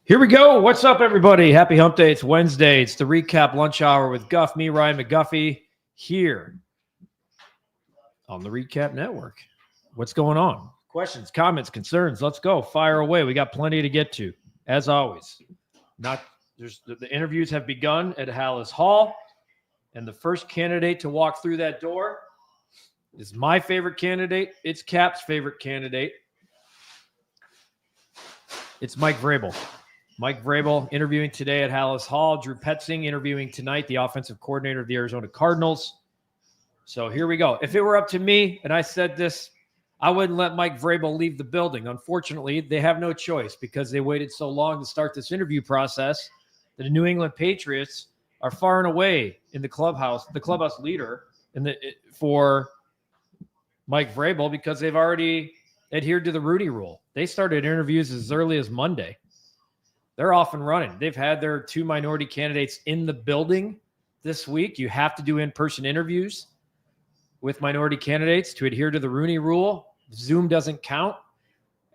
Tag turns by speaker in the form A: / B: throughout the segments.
A: Here we go. What's up, everybody? Happy hump day. It's Wednesday. It's the REKAP Lunch Hour with Guff, me, Ryan McGuffey, here on the REKAP Network. What's going on? Questions, comments, concerns. Let's go. Fire away. We got plenty to get to, as always. The interviews have begun at Hallis Hall, and the first candidate to walk through that door is my favorite candidate. It's Cap's favorite candidate. It's Mike Vrabel. Mike Vrabel interviewing today at Hallis Hall. Drew Petzing interviewing tonight, the offensive coordinator of the Arizona Cardinals. So here we go. If it were up to me, and I said this, I wouldn't let Mike Vrabel leave the building. Unfortunately, they have no choice because they waited so long to start this interview process. The New England Patriots are far and away in the clubhouse leader for Mike Vrabel because they've already adhered to the Rooney Rule. They started interviews as early as Monday. They're off and running. They've had their two minority candidates in the building this week. You have to do in-person interviews with minority candidates to adhere to the Rooney Rule. Zoom doesn't count.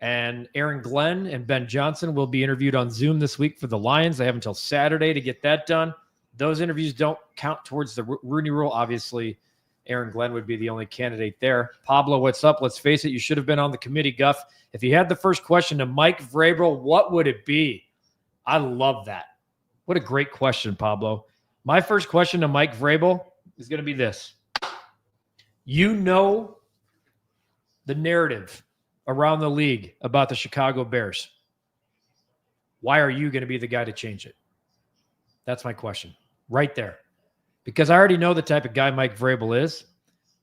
A: And Aaron Glenn and Ben Johnson will be interviewed on Zoom this week for the Lions. They have until Saturday to get that done. Those interviews don't count towards the Rooney Rule. Obviously, Aaron Glenn would be the only candidate there. Pablo, what's up? Let's face it, you should have been on the committee, Guff. If you had the first question to Mike Vrabel, what would it be? I love that. What a great question, Pablo. My first question to Mike Vrabel is going to be this. You know the narrative around the league about the Chicago Bears. Why are you going to be the guy to change it? That's my question right there. Because I already know the type of guy Mike Vrabel is.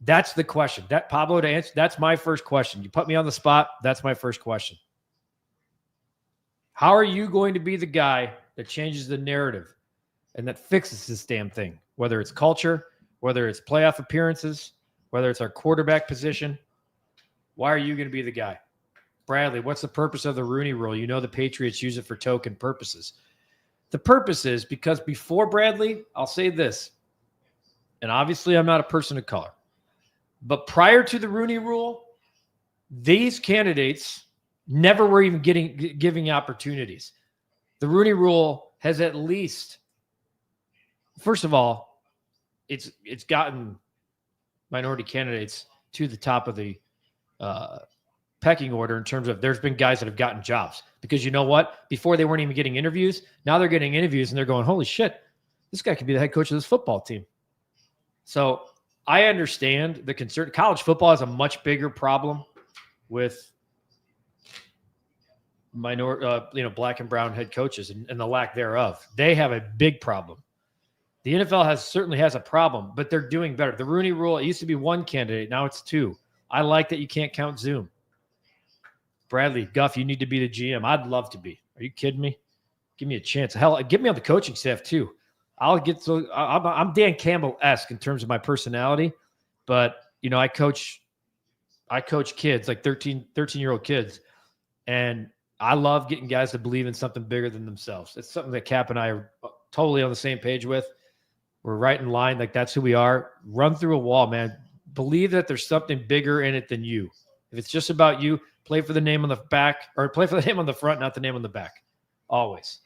A: That's the question. That Pablo to answer, that's my first question. You put me on the spot, that's my first question. How are you going to be the guy that changes the narrative and that fixes this damn thing? Whether it's culture, whether it's playoff appearances, whether it's our quarterback position. Why are you going to be the guy? Bradley, what's the purpose of the Rooney Rule? You know the Patriots use it for token purposes. The purpose is because before Bradley, I'll say this, and obviously I'm not a person of color, but prior to the Rooney Rule, these candidates never were even giving opportunities. The Rooney Rule has at least, first of all, it's gotten minority candidates to the top of the pecking order in terms of there's been guys that have gotten jobs. Because you know what? Before they weren't even getting interviews. Now they're getting interviews and they're going, holy shit, this guy could be the head coach of this football team. So I understand the concern. College football has a much bigger problem with black and brown head coaches and the lack thereof. They have a big problem. The NFL certainly has a problem, but they're doing better. The Rooney Rule, it used to be one candidate. Now it's two. I like that you can't count Zoom. Bradley, Guff, you need to be the GM. I'd love to be. Are you kidding me? Give me a chance. Hell, get me on the coaching staff too. I'm Dan Campbell-esque in terms of my personality, but I coach kids, like 13-year-old kids, and I love getting guys to believe in something bigger than themselves. It's something that Cap and I are totally on the same page with. We're right in line. Like, that's who we are. Run through a wall, man. Believe that there's something bigger in it than you. If it's just about you, play for the name on the back, or play for the name on the front, not the name on the back. Always.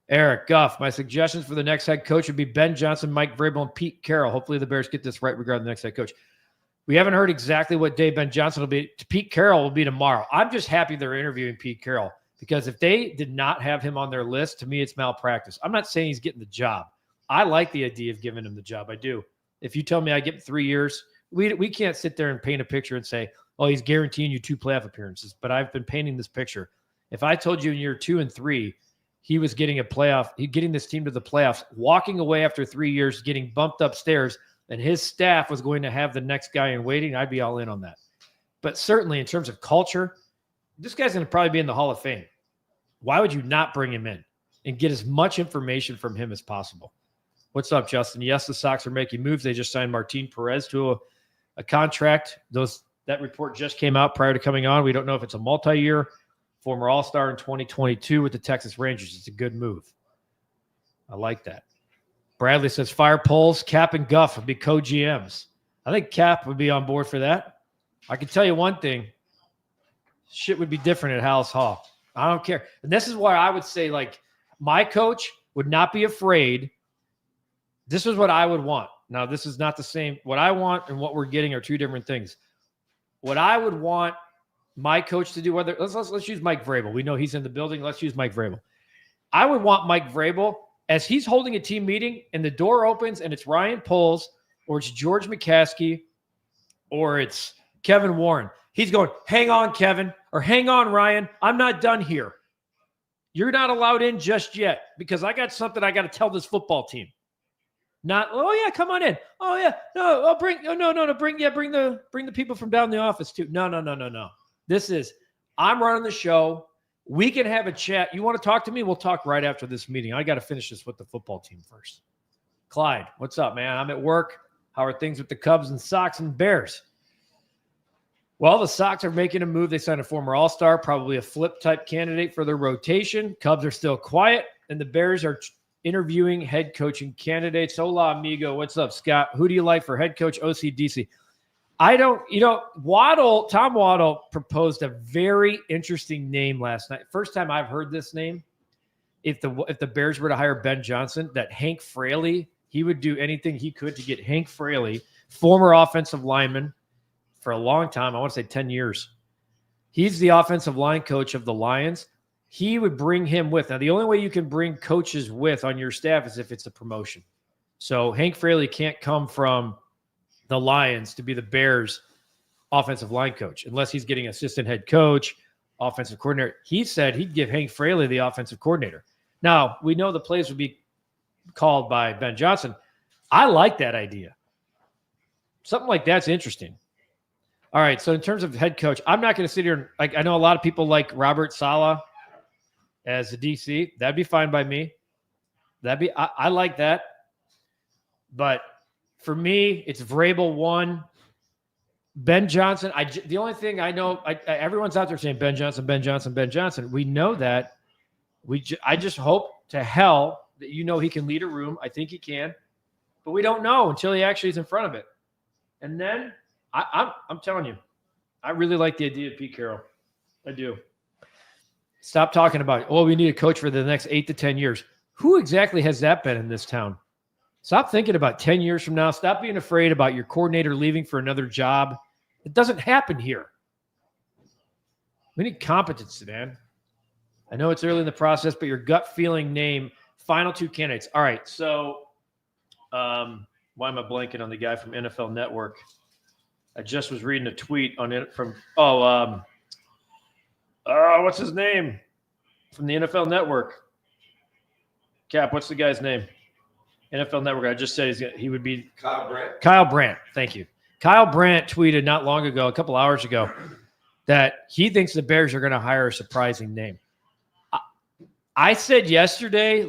A: Eric, Guff, my suggestions for the next head coach would be Ben Johnson, Mike Vrabel, and Pete Carroll. Hopefully the Bears get this right regarding the next head coach. We haven't heard exactly what day Ben Johnson will be. Pete Carroll will be tomorrow. I'm just happy they're interviewing Pete Carroll because if they did not have him on their list, to me, it's malpractice. I'm not saying he's getting the job. I like the idea of giving him the job. I do. If you tell me I get 3 years, we can't sit there and paint a picture and say, oh, he's guaranteeing you 2 playoff appearances. But I've been painting this picture. If I told you in year 2 and 3, he was getting getting this team to the playoffs, walking away after 3 years, getting bumped upstairs, and his staff was going to have the next guy in waiting, I'd be all in on that. But certainly in terms of culture, this guy's going to probably be in the Hall of Fame. Why would you not bring him in and get as much information from him as possible? What's up, Justin? Yes, the Sox are making moves. They just signed Martin Perez to a contract. That report just came out prior to coming on. We don't know if it's a multi-year. Former All-Star in 2022 with the Texas Rangers. It's a good move. I like that. Bradley says, fire polls, Cap and Guff would be co-GMs. I think Cap would be on board for that. I can tell you one thing. Shit would be different at Hallis Hall. I don't care. And this is why I would say, like, my coach would not be afraid. This is what I would want. Now, this is not the same. What I want and what we're getting are two different things. What I would want my coach to do, whether let's use Mike Vrabel. We know he's in the building. Let's use Mike Vrabel. I would want Mike Vrabel, as he's holding a team meeting and the door opens and it's Ryan Poles or it's George McCaskey or it's Kevin Warren. He's going, hang on, Kevin, or hang on, Ryan. I'm not done here. You're not allowed in just yet because I got something I got to tell this football team. Not, oh yeah, come on in. Oh yeah, no, I'll bring. No, bring the people from down the office too. No. This is, I'm running the show. We can have a chat. You want to talk to me? We'll talk right after this meeting. I got to finish this with the football team first. Clyde, what's up, man? I'm at work. How are things with the Cubs and Sox and Bears? Well, the Sox are making a move. They signed a former All-Star, probably a flip-type candidate for their rotation. Cubs are still quiet, and the Bears are interviewing head coaching candidates. Hola, amigo. What's up, Scott? Who do you like for head coach, OC, DC? Tom Waddle proposed a very interesting name last night. First time I've heard this name. If the Bears were to hire Ben Johnson, that Hank Fraley, he would do anything he could to get Hank Fraley, former offensive lineman for a long time. I want to say 10 years. He's the offensive line coach of the Lions. He would bring him with. Now, the only way you can bring coaches with on your staff is if it's a promotion. So Hank Fraley can't come from the Lions to be the Bears offensive line coach unless he's getting assistant head coach, offensive coordinator. He said he'd give Hank Fraley the offensive coordinator. Now, we know the plays would be called by Ben Johnson. I like that idea. Something like that's interesting. All right, so in terms of head coach, I'm not going to sit here and, I know a lot of people like Robert Saleh as a DC. That'd be fine by me. I like that. But for me, it's Vrabel 1. Ben Johnson. The only thing I know, everyone's out there saying Ben Johnson, Ben Johnson, Ben Johnson. We know that. I just hope to hell that he can lead a room. I think he can, but we don't know until he actually is in front of it. And then I'm telling you, I really like the idea of Pete Carroll. I do. Stop talking about, we need a coach for the next 8 to 10 years. Who exactly has that been in this town? Stop thinking about 10 years from now. Stop being afraid about your coordinator leaving for another job. It doesn't happen here. We need competence, man. I know it's early in the process, but your gut feeling name, final 2 candidates. All right, so why am I blanking on the guy from NFL Network? I just was reading a tweet on it from, what's his name? From the NFL Network. Cap, what's the guy's name? NFL Network. I just said he would be
B: Kyle Brandt.
A: Kyle Brandt. Thank you. Kyle Brandt tweeted not long ago, a couple hours ago, that he thinks the Bears are going to hire a surprising name. I said yesterday,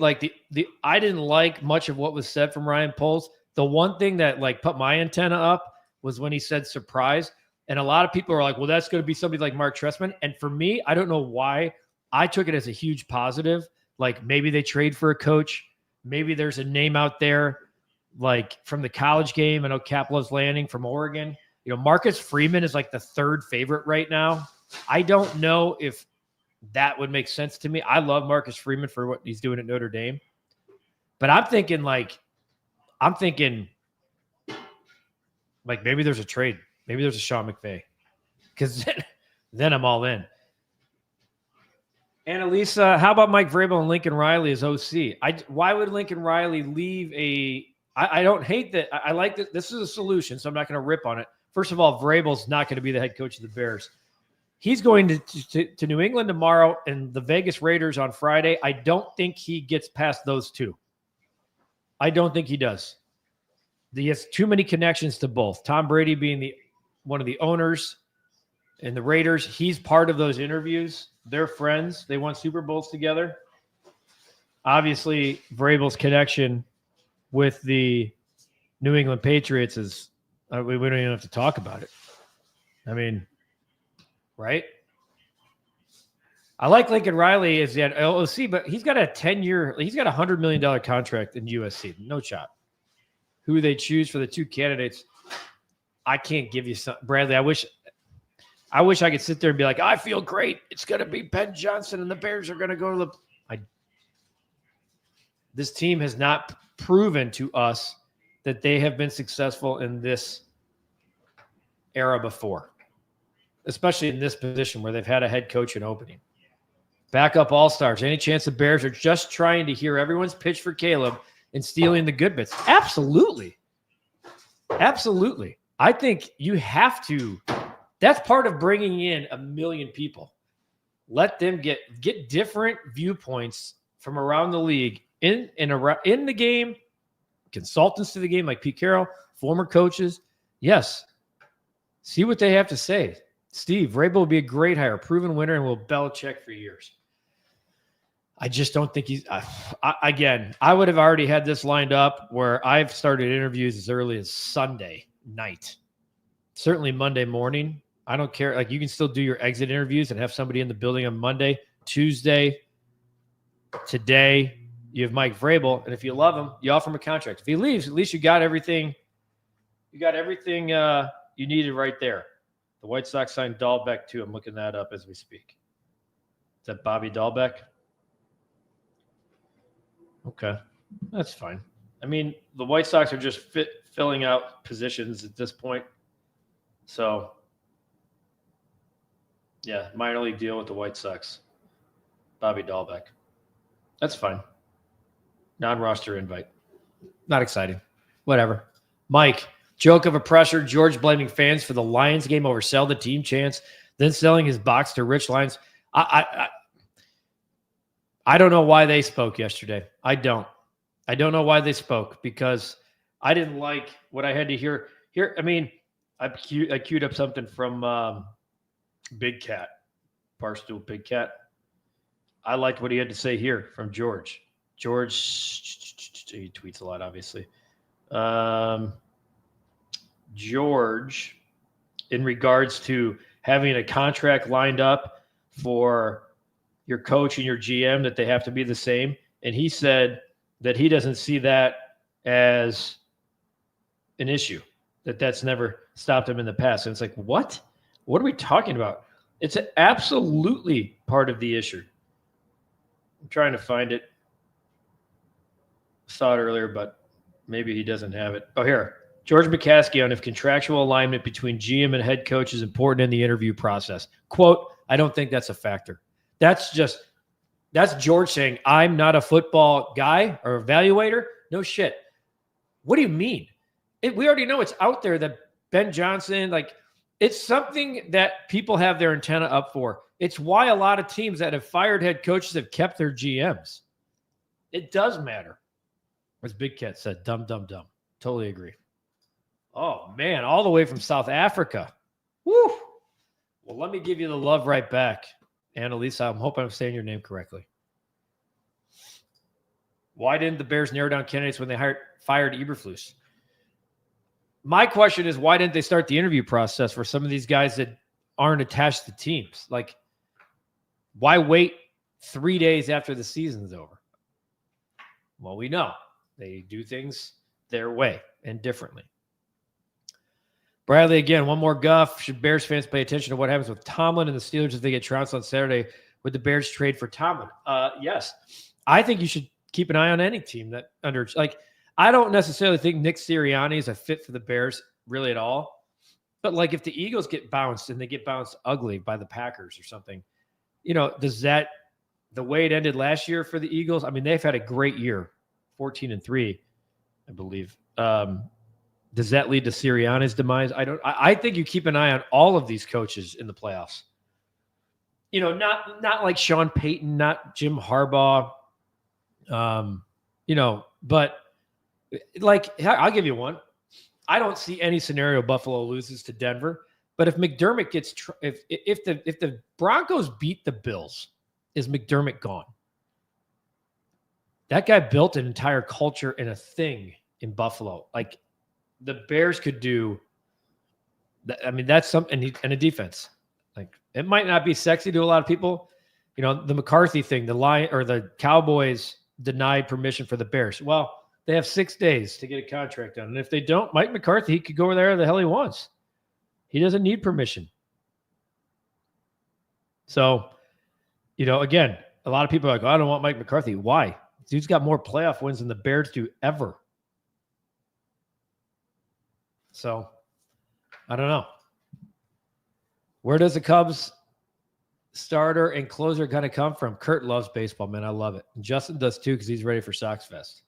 A: I didn't like much of what was said from Ryan Poles. The one thing that put my antenna up was when he said surprise. And a lot of people are like, well, that's going to be somebody like Mark Trestman. And for me, I don't know why. I took it as a huge positive. Maybe they trade for a coach. Maybe there's a name out there from the college game. I know Cap loves Landing from Oregon. Marcus Freeman is the 3rd favorite right now. I don't know if that would make sense to me. I love Marcus Freeman for what he's doing at Notre Dame. But I'm thinking maybe there's a trade. Maybe there's a Sean McVay. Because then I'm all in. Annalisa, how about Mike Vrabel and Lincoln Riley as OC? Why would Lincoln Riley leave I don't hate that. I like that. This is a solution, so I'm not going to rip on it. First of all, Vrabel's not going to be the head coach of the Bears. He's going to New England tomorrow and the Vegas Raiders on Friday. I don't think he gets past those 2. I don't think he does. He has too many connections to both. Tom Brady being one of the owners and the Raiders, he's part of those interviews. They're friends. They won Super Bowls together. Obviously, Vrabel's connection with the New England Patriots is we don't even have to talk about it. I mean, right? I like Lincoln Riley as the LOC, but he's got a $100 million contract in USC. No shot. Who they choose for the 2 candidates, I can't give you some. Bradley, I wish I could sit there and be like, I feel great. It's going to be Ben Johnson and the Bears are going to go to the – this team has not proven to us that they have been successful in this era before, especially in this position where they've had a head coach in opening. Backup all-stars. Any chance the Bears are just trying to hear everyone's pitch for Caleb and stealing the good bits? Absolutely. Absolutely. I think you have to – that's part of bringing in 1 million people. Let them get different viewpoints from around the league in the game, consultants to the game like Pete Carroll, former coaches. Yes. See what they have to say. Steve, Vrabel will be a great hire, proven winner, and will Belichick for years. I just don't think he's again, I would have already had this lined up where I've started interviews as early as Sunday night. Certainly Monday morning. I don't care. Like, you can still do your exit interviews and have somebody in the building on Monday, Tuesday. Today, you have Mike Vrabel, and if you love him, you offer him a contract. If he leaves, at least you got everything. You got everything you needed right there. The White Sox signed Dahlbeck too. I'm looking that up as we speak. Is that Bobby Dahlbeck? Okay, that's fine. I mean, the White Sox are just filling out positions at this point. So, yeah, minor league deal with the White Sox. Bobby Dahlbeck. That's fine. Non-roster invite. Not exciting. Whatever. Mike, joke of a pressure. George blaming fans for the Lions game over sell the team chance, then selling his box to Rich Lions. I don't know why they spoke yesterday. I don't know why they spoke, because I didn't like what I had to hear. Here, I mean, I queued up something from Big Cat, Barstool Big Cat. I liked what he had to say here from George. George, he tweets a lot, obviously. George, in regards to having a contract lined up for your coach and your GM, that they have to be the same. And he said that he doesn't see that as an issue, that's never stopped him in the past. And it's like, what? What are we talking about? It's absolutely part of the issue. I'm trying to find it. Saw it earlier, but maybe he doesn't have it. Oh, here. George McCaskey on if contractual alignment between GM and head coach is important in the interview process. Quote, I don't think that's a factor. That's George saying, I'm not a football guy or evaluator. No shit. What do you mean? We already know it's out there that Ben Johnson, like, it's something that people have their antenna up for. It's why a lot of teams that have fired head coaches have kept their GMs. It does matter. As Big Cat said, dumb. Totally agree. Oh, man, all the way from South Africa. Woo! Well, let me give you the love right back. Annalisa, I'm hoping I'm saying your name correctly. Why didn't the Bears narrow down candidates when they fired Eberflus? My question is, why didn't they start the interview process for some of these guys that aren't attached to teams? Like, why wait 3 days after the season's over? Well, we know they do things their way and differently. Bradley, again, one more guff. Should Bears fans pay attention to what happens with Tomlin and the Steelers if they get trounced on Saturday? Would the Bears trade for Tomlin? Yes. I think you should keep an eye on any team that I don't necessarily think Nick Sirianni is a fit for the Bears really at all. But like, if the Eagles get bounced and they get bounced ugly by the Packers or something, does that, the way it ended last year for the Eagles? I mean, they've had a great year, 14-3, I believe. Does that lead to Sirianni's demise? I think you keep an eye on all of these coaches in the playoffs. Not like Sean Payton, not Jim Harbaugh. But like, I'll give you one. I don't see any scenario Buffalo loses to Denver. But if McDermott gets if the Broncos beat the Bills, is McDermott gone? That guy built an entire culture and a thing in Buffalo. Like, the Bears could do. I mean, that's something, and a defense. Like, it might not be sexy to a lot of people. The McCarthy thing, the Cowboys denied permission for the Bears. Well, they have 6 days to get a contract done. And if they don't, Mike McCarthy, he could go where the hell he wants. He doesn't need permission. So, again, a lot of people are like, I don't want Mike McCarthy. Why? Dude's got more playoff wins than the Bears do ever. So, I don't know. Where does the Cubs starter and closer going to come from? Kurt loves baseball, man. I love it. And Justin does too because he's ready for Sox Fest.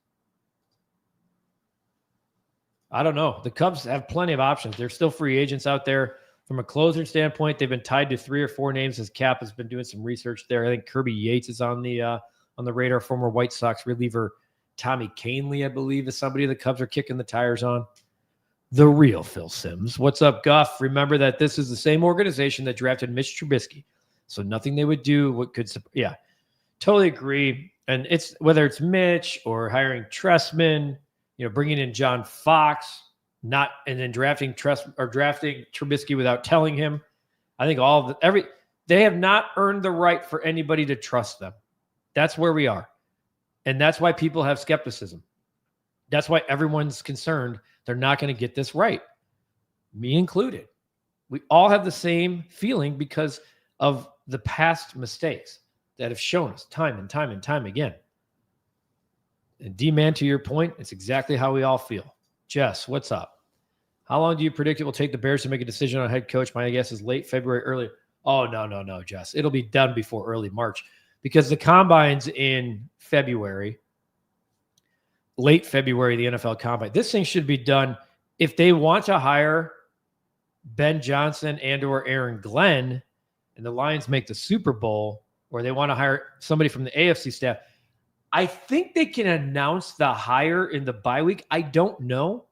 A: I don't know. The Cubs have plenty of options. They're still free agents out there. From a closer standpoint, they've been tied to 3 or 4 names as Cap has been doing some research there. I think Kirby Yates is on the radar. Former White Sox reliever Tommy Kahnle, I believe, is somebody the Cubs are kicking the tires on. The real Phil Simms. What's up, Guff? Remember that this is the same organization that drafted Mitch Trubisky. So nothing they would do totally agree. And it's whether it's Mitch or hiring Trestman, bringing in John Fox, and then drafting Trubisky without telling him. I think they have not earned the right for anybody to trust them. That's where we are. And that's why people have skepticism. That's why everyone's concerned they're not going to get this right. Me included. We all have the same feeling because of the past mistakes that have shown us time and time and time again. And D-Man, to your point, it's exactly how we all feel. Jess, what's up? How long do you predict it will take the Bears to make a decision on head coach? My guess is late February, early. Oh, no, Jess. It'll be done before early March because the combine's in February, late February, the NFL combine. This thing should be done if they want to hire Ben Johnson and or Aaron Glenn and the Lions make the Super Bowl, or they want to hire somebody from the AFC staff. I think they can announce the hire in the bye week. I don't know.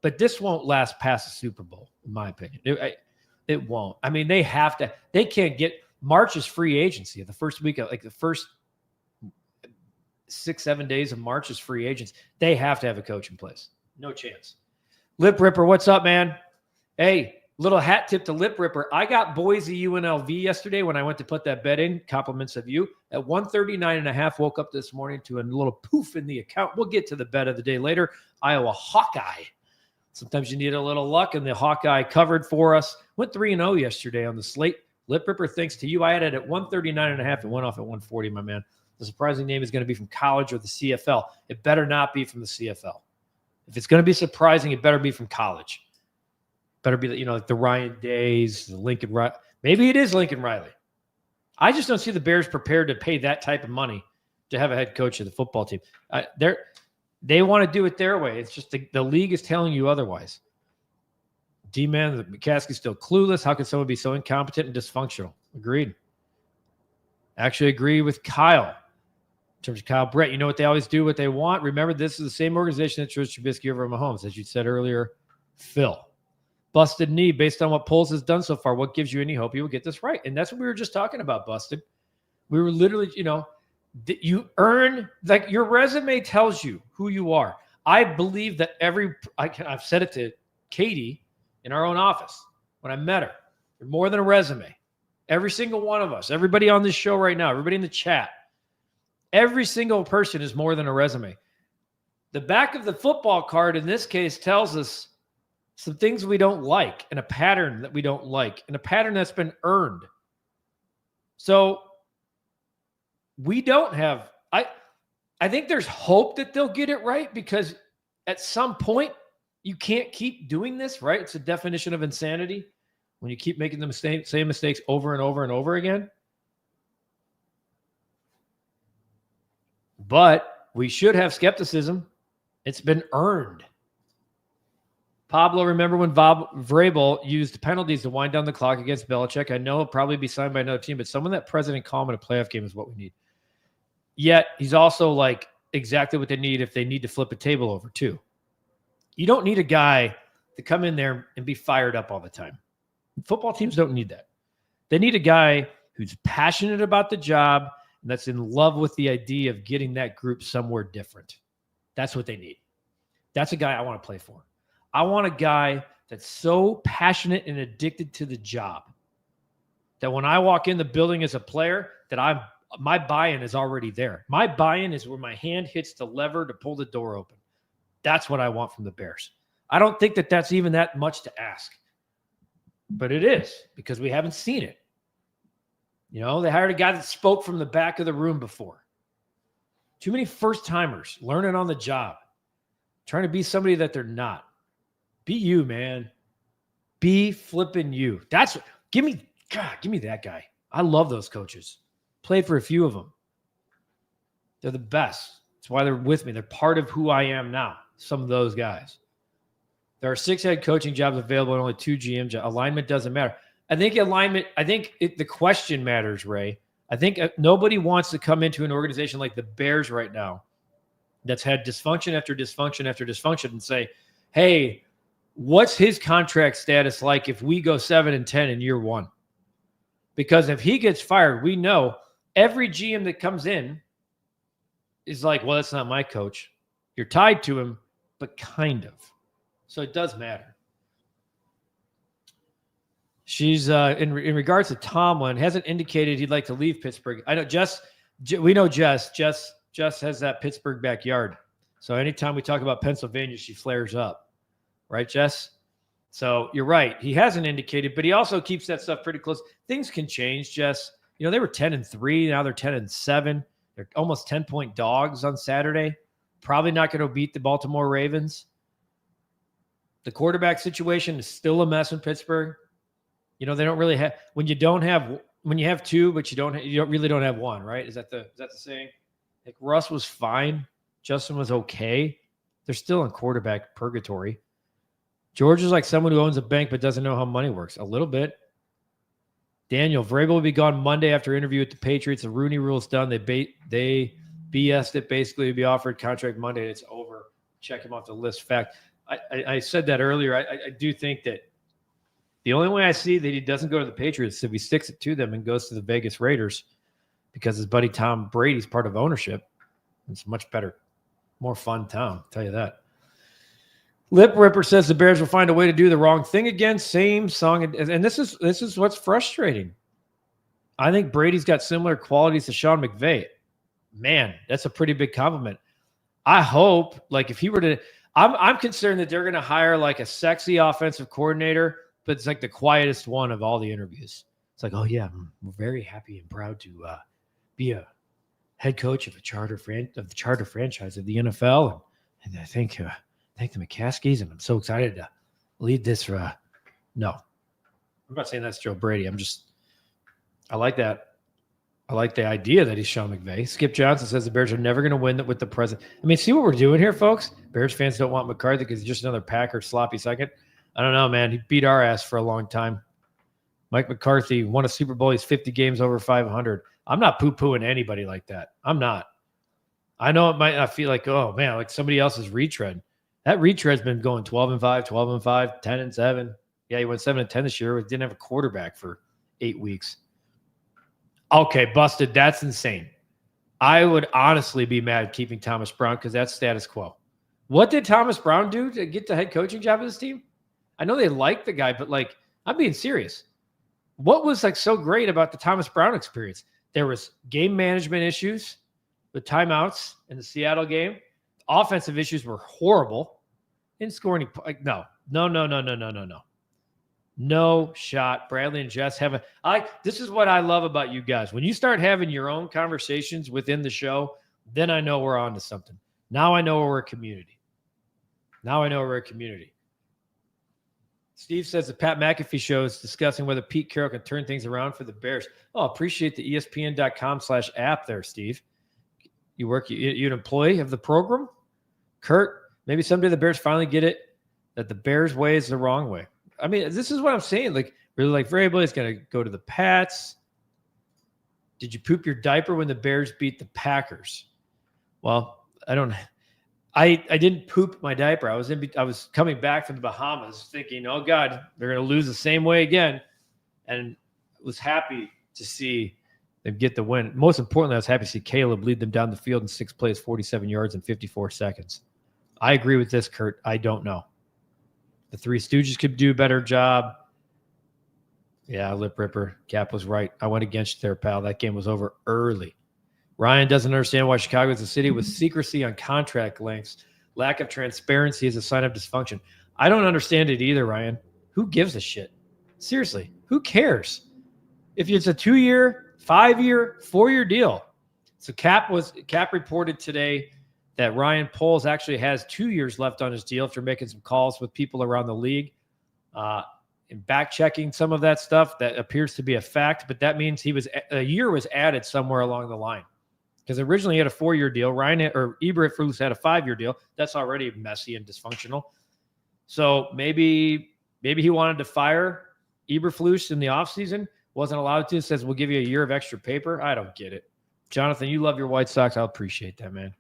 A: But this won't last past the Super Bowl, in my opinion. It won't. I mean, they have to. They can't get – March is free agency. The first week, the first 6-7 days of March is free agents. They have to have a coach in place. No chance. Lip Ripper, what's up, man? Hey, little hat tip to Lip Ripper. I got Boise UNLV yesterday when I went to put that bet in. Compliments of you. At 139.5, woke up this morning to a little poof in the account. We'll get to the bet of the day later. Iowa Hawkeye. Sometimes you need a little luck, and the Hawkeye covered for us. Went 3-0 yesterday on the slate. Lip Ripper, thanks to you. I had it at 139.5 and went off at 140, my man. The surprising name is going to be from college or the CFL. It better not be from the CFL. If it's going to be surprising, it better be from college. Better be, like the Ryan Days, the Lincoln Riley. Maybe it is Lincoln Riley. I just don't see the Bears prepared to pay that type of money to have a head coach of the football team. They want to do it their way. It's just the league is telling you otherwise. D-Man, McCaskey's still clueless. How can someone be so incompetent and dysfunctional? Agreed. Actually agree with Kyle. In terms of Kyle Brett, you know what they always do, what they want. Remember, this is the same organization that chose Trubisky over Mahomes, as you said earlier. Phil. Busted knee based on what Poles has done so far. What gives you any hope you will get this right? And that's what we were just talking about, Busted. We were literally, you earn, your resume tells you who you are. I believe that I've said it to Katie in our own office when I met her. You're more than a resume. Every single one of us, everybody on this show right now, everybody in the chat, every single person is more than a resume. The back of the football card in this case tells us some things we don't like and a pattern that we don't like and a pattern that's been earned. So we don't have, I think there's hope that they'll get it right because at some point you can't keep doing this, right? It's a definition of insanity when you keep making the same mistakes over and over and over again. But we should have skepticism. It's been earned. Pablo, remember when Vrabel used penalties to wind down the clock against Belichick? I know he'll probably be signed by another team, but someone that President calm in a playoff game is what we need. Yet he's also exactly what they need if they need to flip a table over too. You don't need a guy to come in there and be fired up all the time. Football teams don't need that. They need a guy who's passionate about the job and that's in love with the idea of getting that group somewhere different. That's what they need. That's a guy I want to play for. I want a guy that's so passionate and addicted to the job that when I walk in the building as a player, that my buy-in is already there. My buy-in is where my hand hits the lever to pull the door open. That's what I want from the Bears. I don't think that that's even that much to ask. But it is because we haven't seen it. You know, they hired a guy that spoke from the back of the room before. Too many first-timers learning on the job, trying to be somebody that they're not. Be you, man. Be flipping you. Give me that guy. I love those coaches. Played for a few of them. They're the best. That's why they're with me. They're part of who I am now, some of those guys. There are 6 head coaching jobs available and only 2 GM jobs. Alignment doesn't matter. The question matters, Ray. I think nobody wants to come into an organization like the Bears right now that's had dysfunction after dysfunction after dysfunction and say, hey, what's his contract status like if we go 7-10 in year 1? Because if he gets fired, we know every GM that comes in is like, well, that's not my coach. You're tied to him, but kind of. So it does matter. She's in regards to Tomlin, hasn't indicated he'd like to leave Pittsburgh. I know we know Jess. Jess has that Pittsburgh backyard. So anytime we talk about Pennsylvania, she flares up. Right, Jess? So you're right. He hasn't indicated, but he also keeps that stuff pretty close. Things can change, Jess. You know, they were 10-3. Now they're 10-7. They're almost 10-point dogs on Saturday. Probably not going to beat the Baltimore Ravens. The quarterback situation is still a mess in Pittsburgh. You know, they don't really have when you have 2, but you don't have 1, right? Is that the saying? Like Russ was fine, Justin was okay. They're still in quarterback purgatory. George is like someone who owns a bank but doesn't know how money works. A little bit. Daniel, Vrabel will be gone Monday after interview with the Patriots. The Rooney Rule is done. They BS'd it. Basically, to be offered contract Monday. It's over. Check him off the list. Fact. I said that earlier. I do think that the only way I see that he doesn't go to the Patriots is if he sticks it to them and goes to the Vegas Raiders because his buddy Tom Brady's part of ownership. It's a much better, more fun town, I'll tell you that. Lip Ripper says the Bears will find a way to do the wrong thing again. Same song. And this is what's frustrating. I think Brady's got similar qualities to Sean McVay. Man, that's a pretty big compliment. I hope, like, if he were to – I'm concerned that they're going to hire, like, a sexy offensive coordinator, but it's, like, the quietest one of all the interviews. It's like, oh, yeah, we're very happy and proud to be a head coach of the charter franchise of the NFL. And I think – thank the McCaskies, and I'm so excited to lead this. No, I'm not saying that's Joe Brady. I like that. I like the idea that he's Sean McVay. Skip Johnson says the Bears are never going to win with the present. I mean, see what we're doing here, folks? Bears fans don't want McCarthy because he's just another Packer sloppy second. I don't know, man. He beat our ass for a long time. Mike McCarthy won a Super Bowl. He's 50 games over 500. I'm not poo-pooing anybody like that. I'm not. I know it might not feel like, oh, man, like somebody else's retread. That retread's been going 12-5, 12-5, 10-7. Yeah, he went 7-10 this year. He didn't have a quarterback for 8 weeks. Okay, busted. That's insane. I would honestly be mad keeping Thomas Brown because that's status quo. What did Thomas Brown do to get the head coaching job of this team? I know they like the guy, but, like, I'm being serious. What was, like, so great about the Thomas Brown experience? There was game management issues with timeouts in the Seattle game. Offensive issues were horrible. Didn't score any. No. No shot. Bradley and Jess have this is what I love about you guys. When you start having your own conversations within the show, then I know we're on to something. Now I know we're a community. Steve says the Pat McAfee show is discussing whether Pete Carroll can turn things around for the Bears. Oh, appreciate the ESPN.com/app there, Steve. You an employee of the program? Kurt, maybe someday the Bears finally get it that the Bears way is the wrong way. I mean, this is what I'm saying. Like, really, like Vrabel is going to go to the Pats. Did you poop your diaper when the Bears beat the Packers? Well, I didn't poop my diaper. I was coming back from the Bahamas thinking, oh God, they're going to lose the same way again. And was happy to see them get the win. Most importantly, I was happy to see Caleb lead them down the field in 6 plays, 47 yards, and 54 seconds. I agree with this, Kurt. I don't know. The Three Stooges could do a better job. Yeah, Lip Ripper. Cap was right. I went against you there, pal. That game was over early. Ryan doesn't understand why Chicago is a city with secrecy on contract lengths. Lack of transparency is a sign of dysfunction. I don't understand it either, Ryan. Who gives a shit? Seriously, who cares? If it's a 2-year, 5-year, 4-year deal. So Cap reported today that Ryan Poles actually has 2 years left on his deal after making some calls with people around the league. And back checking some of that stuff, that appears to be a fact, but that means a year was added somewhere along the line. Because originally he had a 4-year deal. Eberflus had a 5-year deal. That's already messy and dysfunctional. So maybe he wanted to fire Eberflus in the offseason, wasn't allowed to, says we'll give you a year of extra paper. I don't get it. Jonathan, you love your White Sox. I'll appreciate that, man.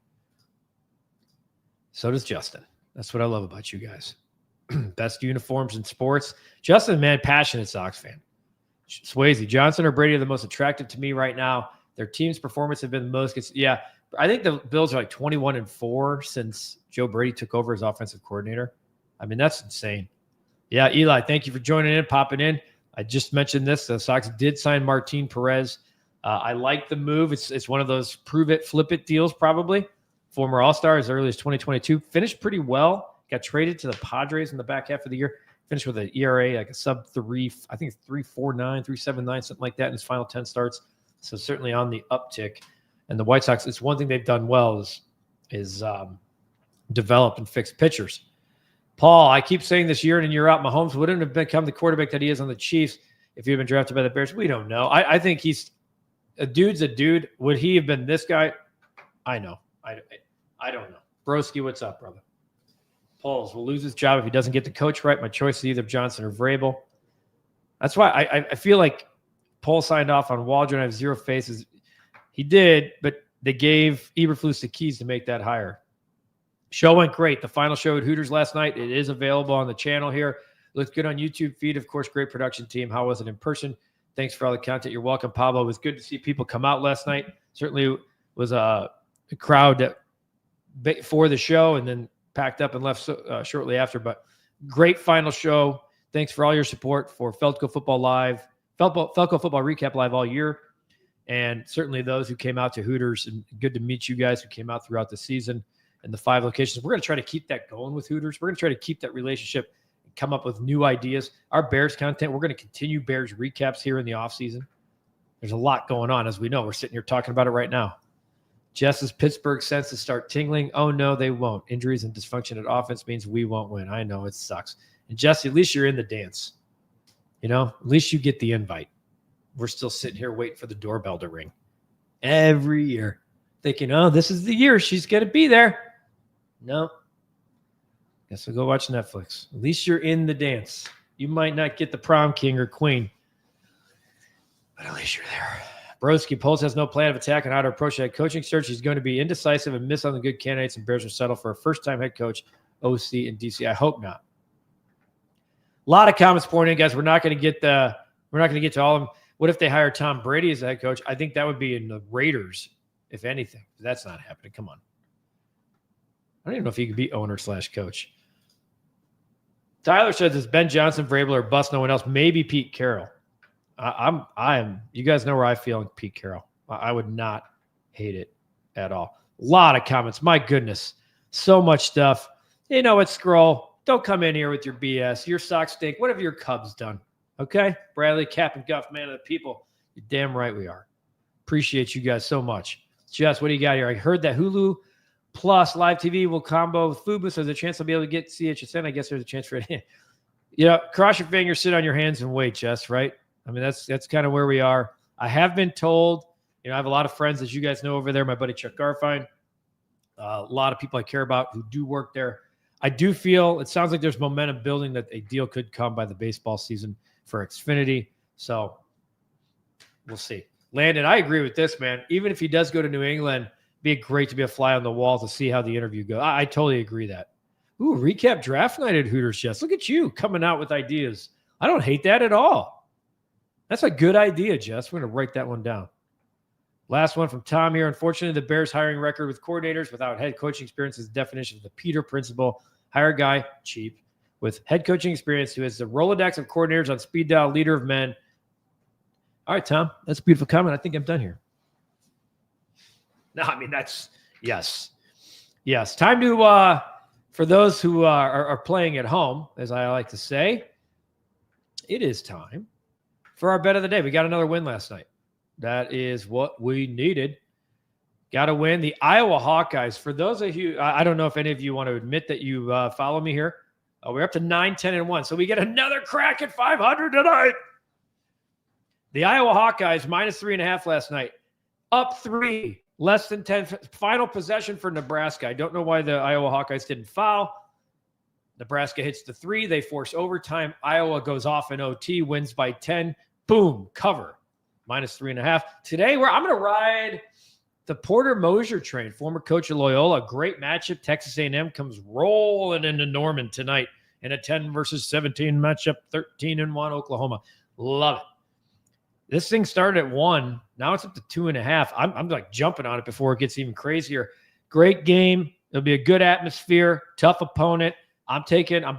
A: So does Justin. That's what I love about you guys. Best uniforms in sports. Justin, man, passionate Sox fan. Swayze, Johnson or Brady are the most attractive to me right now. Their team's performance have been the most. Yeah, I think the Bills are like 21-4 since Joe Brady took over as offensive coordinator. I mean, that's insane. Yeah, Eli, thank you for joining in, popping in. I just mentioned this. The Sox did sign Martin Perez. I like the move. It's one of those prove it, flip it deals probably. Former All-Star as early as 2022. Finished pretty well. Got traded to the Padres in the back half of the year. Finished with an ERA like a sub-3, I think it's 3.49, 3.79, something like that in his final 10 starts. So certainly on the uptick. And the White Sox, it's one thing they've done well is develop and fix pitchers. Paul, I keep saying this year in and year out, Mahomes wouldn't have become the quarterback that he is on the Chiefs if he had been drafted by the Bears. We don't know. I think he's a dude's a dude. Would he have been this guy? I know. I don't know. Broski, what's up, brother? Pauls will lose his job if he doesn't get the coach right. My choice is either Johnson or Vrabel. That's why I feel like Paul signed off on Waldron. I have zero faces. He did, but they gave Eberflus the keys to make that hire. Show went great. The final show at Hooters last night. It is available on the channel here. Looked good on YouTube feed. Of course, great production team. How was it in person? Thanks for all the content. You're welcome, Pablo. It was good to see people come out last night. Certainly was a crowd that for the show and then packed up and left shortly after. But great final show. Thanks for all your support for Felco Football Live, Felco Football Recap Live all year. And certainly those who came out to Hooters. And good to meet you guys who came out throughout the season and the 5 locations. We're going to try to keep that going with Hooters. We're going to try to keep that relationship and come up with new ideas. Our Bears content, we're going to continue Bears recaps here in the offseason. There's a lot going on, as we know. We're sitting here talking about it right now. Jess's Pittsburgh senses start tingling. Oh, no, they won't. Injuries and dysfunction at offense means we won't win. I know, it sucks. And Jesse, at least you're in the dance. You know, at least you get the invite. We're still sitting here waiting for the doorbell to ring every year, thinking, oh, this is the year she's going to be there. No. Guess we'll go watch Netflix. At least you're in the dance. You might not get the prom king or queen, but at least you're there. Broski, Poles has no plan of attack on how to approach that coaching search. He's going to be indecisive and miss on the good candidates, and Bears will settle for a first-time head coach, OC, and DC. I hope not. A lot of comments pouring in, guys. We're not going to get to all of them. What if they hire Tom Brady as the head coach? I think that would be in the Raiders, if anything. That's not happening. Come on. I don't even know if he could be owner/coach. Tyler says it's Ben Johnson, Vrabel, or bust. No one else. Maybe Pete Carroll. I'm. You guys know where I feel on Pete Carroll. I would not hate it at all. A lot of comments. My goodness, so much stuff. You know what? Scroll. Don't come in here with your BS. Your Sox stink. What have your Cubs done? Okay, Bradley, Cap, and Guff, man of the people. You're damn right we are. Appreciate you guys so much. Jess, what do you got here? I heard that Hulu Plus live TV will combo with Fubo, so there's a chance I'll be able to get CHSN. I guess there's a chance for it. Cross your fingers, sit on your hands, and wait, Jess. Right? I mean, that's kind of where we are. I have been told. I have a lot of friends, as you guys know, over there. My buddy Chuck Garfine, a lot of people I care about who do work there. I do feel it sounds like there's momentum building that a deal could come by the baseball season for Xfinity. So we'll see. Landon, I agree with this, man. Even if he does go to New England, it'd be great to be a fly on the wall to see how the interview goes. I totally agree that. Ooh, recap draft night at Hooters, Jess. Look at you coming out with ideas. I don't hate that at all. That's a good idea, Jess. We're going to write that one down. Last one from Tom here. Unfortunately, the Bears' hiring record with coordinators without head coaching experience is the definition of the Peter principle. Hire a guy, cheap, with head coaching experience who has the Rolodex of coordinators on speed dial, leader of men. All right, Tom, that's a beautiful comment. I think I'm done here. No, I mean, that's, yes. Yes, time to, for those who are playing at home, as I like to say, it is time for our bet of the day. We got another win last night. That is what we needed. Got to win. The Iowa Hawkeyes, for those of you, I don't know if any of you want to admit that you follow me here. We're up to 9-10-1, so we get another crack at 500 tonight. The Iowa Hawkeyes, -3.5 last night. Up 3, less than 10. Final possession for Nebraska. I don't know why the Iowa Hawkeyes didn't foul. Nebraska hits the 3. They force overtime. Iowa goes off in OT, wins by 10. Boom, cover. -3.5. Today, I'm going to ride the Porter Mosier train, former coach of Loyola. Great matchup. Texas A&M comes rolling into Norman tonight in a 10 versus 17 matchup. 13-1 Oklahoma. Love it. This thing started at 1. Now it's up to 2.5. I'm like jumping on it before it gets even crazier. Great game. It'll be a good atmosphere. Tough opponent. I'm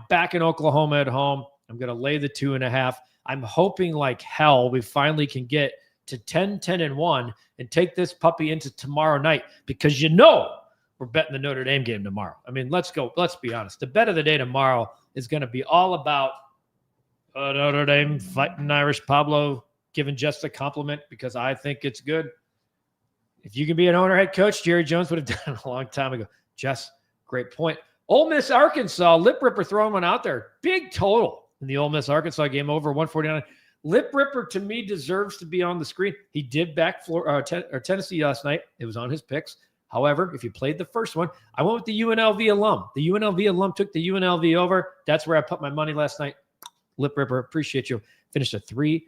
A: backing Oklahoma at home. I'm going to lay the 2.5. I'm hoping like hell we finally can get to 10-10-1 and take this puppy into tomorrow night, because we're betting the Notre Dame game tomorrow. I mean, let's go. Let's be honest. The bet of the day tomorrow is going to be all about Notre Dame fighting Irish Pablo, giving just a compliment because I think it's good. If you can be an owner head coach, Jerry Jones would have done it a long time ago. Just great point. Ole Miss, Arkansas, Lip Ripper throwing one out there. Big total in the Ole Miss, Arkansas game, over 149. Lip Ripper, to me, deserves to be on the screen. He did back Tennessee last night. It was on his picks. However, if you played the first one, I went with the UNLV alum. The UNLV alum took the UNLV over. That's where I put my money last night. Lip Ripper, appreciate you. Finished a 3-0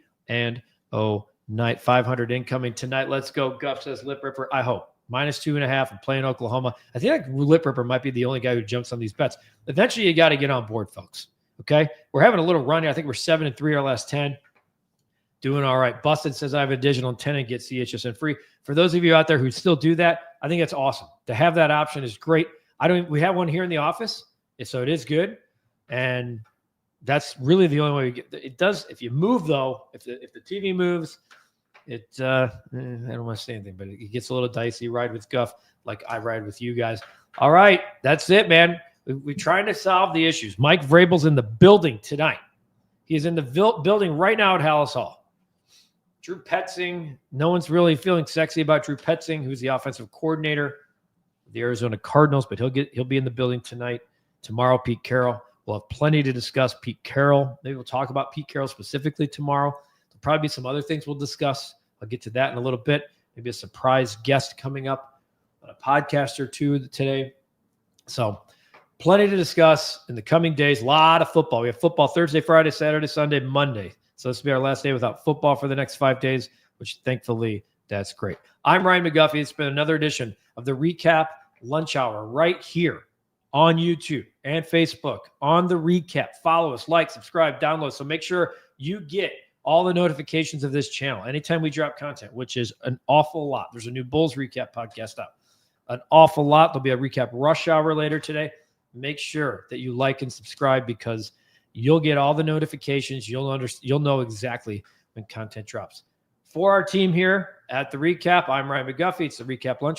A: night. 500 incoming tonight. Let's go. Guff says Lip Ripper. I hope. -2.5. I'm playing Oklahoma. I think like Lip Ripper might be the only guy who jumps on these bets. Eventually, you got to get on board, folks. Okay? We're having a little run here. I think we're 7-3 our last 10. Doing all right. Busted says I have a digital 10 and get CHSN free. For those of you out there who still do that, I think that's awesome. To have that option is great. We have one here in the office, so it is good. And that's really the only way we get it. Does, if you move though, if the TV moves, I don't want to say anything, but it gets a little dicey. Ride with Guff like I ride with you guys. All right, that's it, man. We're trying to solve the issues. Mike Vrabel's in the building tonight. He's in the building right now at Hallis Hall. Drew Petzing, no one's really feeling sexy about Drew Petzing, who's the offensive coordinator of the Arizona Cardinals, but he'll be in the building tonight. Tomorrow, Pete Carroll. We'll have plenty to discuss Pete Carroll. Maybe we'll talk about Pete Carroll specifically tomorrow. There'll probably be some other things we'll discuss. I'll get to that in a little bit. Maybe a surprise guest coming up on a podcast or two today. So plenty to discuss in the coming days. A lot of football. We have football Thursday, Friday, Saturday, Sunday, Monday. So this will be our last day without football for the next 5 days, which thankfully, that's great. I'm Ryan McGuffey. It's been another edition of the Recap Lunch Hour right here on YouTube and Facebook on the Recap. Follow us, like, subscribe, download. So make sure you get all the notifications of this channel anytime we drop content, which is an awful lot. There's a new Bulls Recap podcast up. An awful lot. There'll be a Recap Rush Hour later today. Make sure that you like and subscribe because you'll get all the notifications. You'll know exactly when content drops. For our team here at the Recap, I'm Ryan McGuffey. It's the Recap Lunch